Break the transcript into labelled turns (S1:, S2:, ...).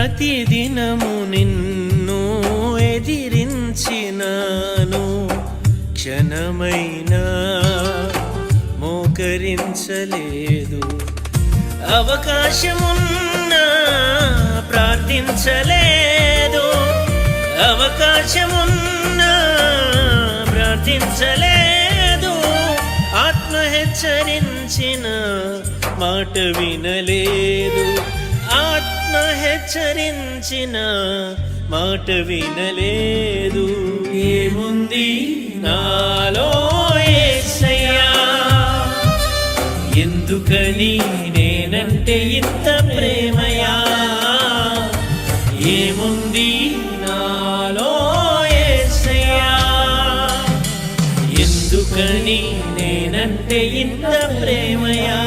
S1: ప్రతిదినము నిన్ను ఎదిరించినాను, క్షణమైనా మోకరించలేదు. అవకాశమున్నా ప్రార్థించలేదు, అవకాశమున్నా ప్రార్థించలేదు. ఆత్మ హెచ్చరించిన మాట వినలేదు, ఆత్మ హెచ్చరించిన మాట వినలేదు. ఏముంది నాలో యేసయ్యా, ఎందుకని నేనంటే ఇంత ప్రేమయా? ఏముంది నాలో యేసయ్యా, ఎందుకని నేనంటే ఇంత ప్రేమయా?